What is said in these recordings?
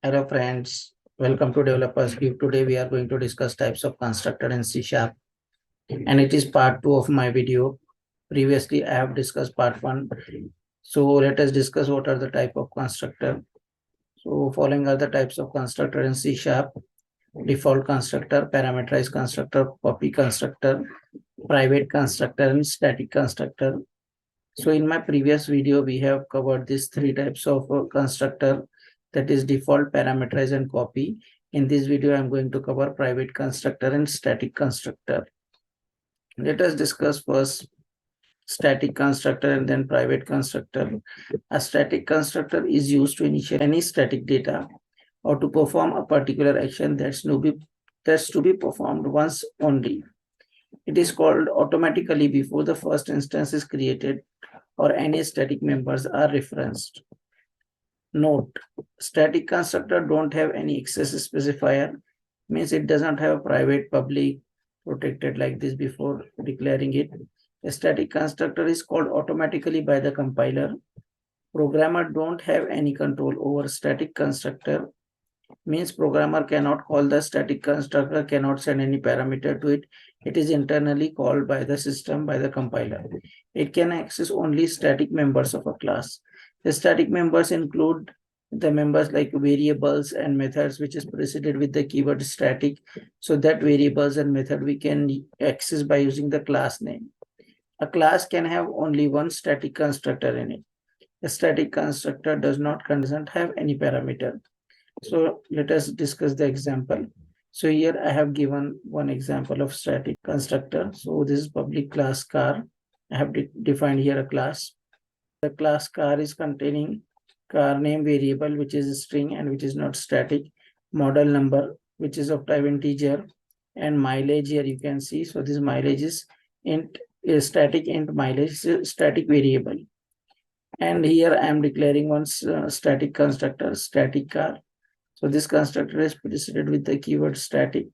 Hello friends, welcome to Developers View. Today we are going to discuss types of constructor in C Sharp, and it is part 2 of my video. Previously I have discussed part 1. So let us discuss what are the type of constructor. So following are the types of constructor in C Sharp: default constructor, parameterized constructor, copy constructor, private constructor, and static constructor. So in my previous video, we have covered these three types of constructor, that is default, parameterize, and copy. In this video, I'm going to cover private constructor and static constructor. Let us discuss first static constructor and then private constructor. A static constructor is used to initiate any static data or to perform a particular action that's to be performed once only. It is called automatically before the first instance is created or any static members are referenced. Note, static constructor don't have any access specifier, means it does not have a private, public, protected like this before declaring it. A static constructor is called automatically by the compiler. Programmer don't have any control over static constructor, means programmer cannot call the static constructor, cannot send any parameter to it. It is internally called by the system, by the compiler. It can access only static members of a class. The static members include the members like variables and methods, which is preceded with the keyword static. So that variables and method we can access by using the class name. A class can have only one static constructor in it. A static constructor doesn't have any parameter. So let us discuss the example. So here I have given one example of static constructor. So this is public class car. I have defined here a class. The class car is containing car name variable, which is a string and which is not static, model number, which is of type integer, and mileage here you can see. So this mileage is static int mileage, static variable. And here I am declaring one static constructor, static car. So this constructor is preceded with the keyword static.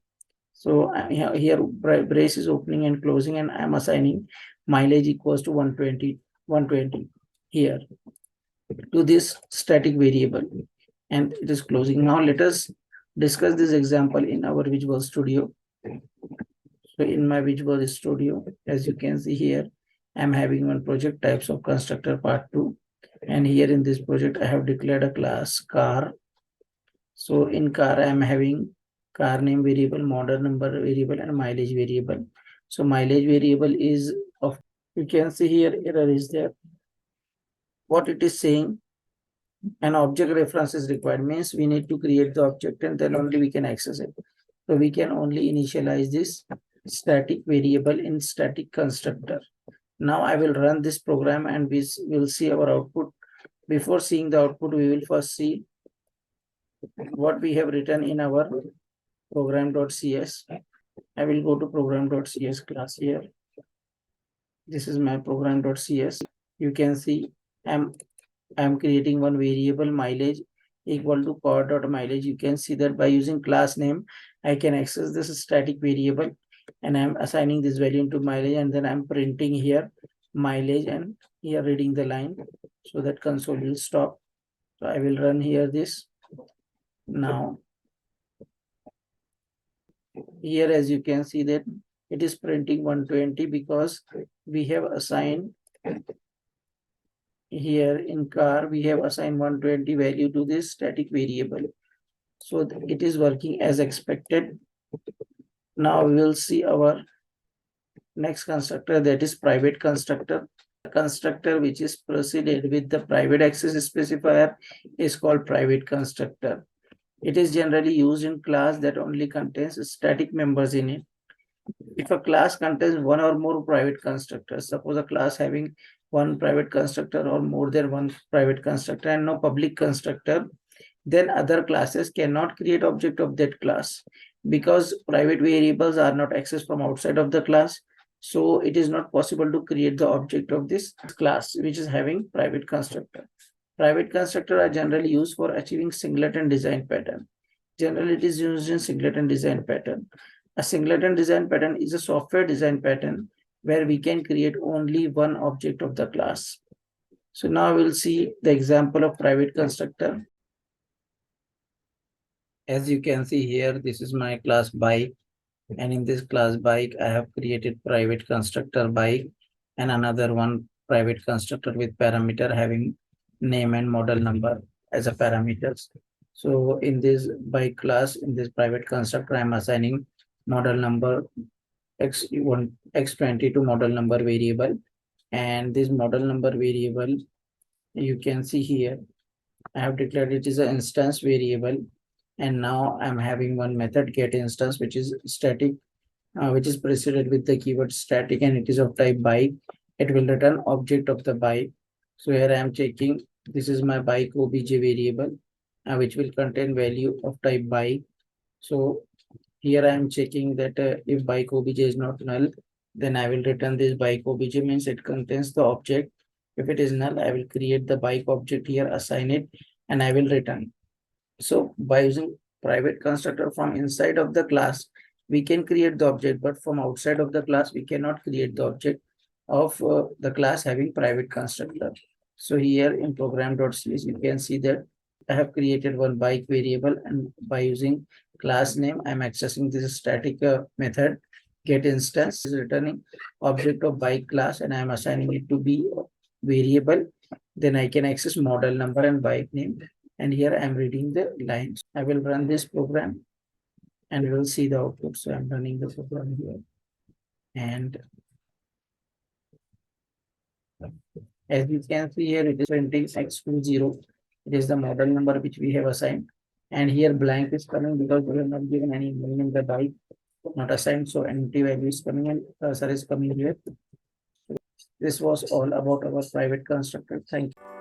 So here brace is opening and closing, and I'm assigning mileage equals to 120 here to this static variable, and it is closing. Now let us discuss this example in our Visual Studio. So in my Visual Studio, as you can see here, I'm having one project, types of constructor part 2. And here in this project, I have declared a class car. So in car, I am having car name variable, model number variable, and mileage variable. So mileage variable is of, you can see here error is there. What it is saying, an object reference is required, means we need to create the object and then only we can access it. So we can only initialize this static variable in static constructor. Now I will run this program and we will see our output. Before seeing the output, we will first see what we have written in our program.cs. I will go to program.cs class here. This is my program.cs. You can see I'm creating one variable mileage equal to car.mileage. You can see that by using class name, I can access this static variable, and I'm assigning this value into mileage, and then I'm printing here mileage and here reading the line so that console will stop. So I will run here this. Now here, as you can see that it is printing 120 because we have assigned here in car, we have assigned 120 value to this static variable. So it is working as expected. Now we will see our next constructor, that is private constructor. The constructor which is preceded with the private access specifier is called private constructor. It is generally used in class that only contains static members in it. If a class contains one or more private constructors, suppose a class having one private constructor or more than one private constructor and no public constructor, then other classes cannot create object of that class because private variables are not accessed from outside of the class. So it is not possible to create the object of this class which is having private constructor. Private constructor are generally used for achieving singleton design pattern. Generally, it is used in singleton design pattern. A singleton design pattern is a software design pattern where we can create only one object of the class. So now we'll see the example of private constructor. As you can see here, this is my class bike, and in this class bike, I have created private constructor bike and another one private constructor with parameter having name and model number as a parameters. So in this bike class, in this private constructor, I am assigning model number x1, x20 to model number variable, and this model number variable you can see here. I have declared it is an instance variable, and now I'm having one method get instance which is static, which is preceded with the keyword static, and it is of type bike. It will return object of the bike. So here I am checking, this is my bike obj variable, which will contain value of type bike. So here I am checking that if bike obj is not null, then I will return this bike obj, means it contains the object. If it is null, I will create the bike object here, assign it, and I will return. So by using private constructor from inside of the class, we can create the object, but from outside of the class, we cannot create the object of the class having private constructor. So here in program.cs, you can see that I have created one bike variable, and by using class name, I'm accessing this static method get instance is returning object of bike class, and I'm assigning it to be variable. Then I can access model number and bike name, and here I'm reading the lines. I will run this program and we will see the output. So I'm running the program here, and as you can see here, it is printing x20. It is the model number which we have assigned, and here blank is coming because we have not given any name in the byte, not assigned, so empty value is coming and cursor is coming here. This was all about our private constructor. Thank you.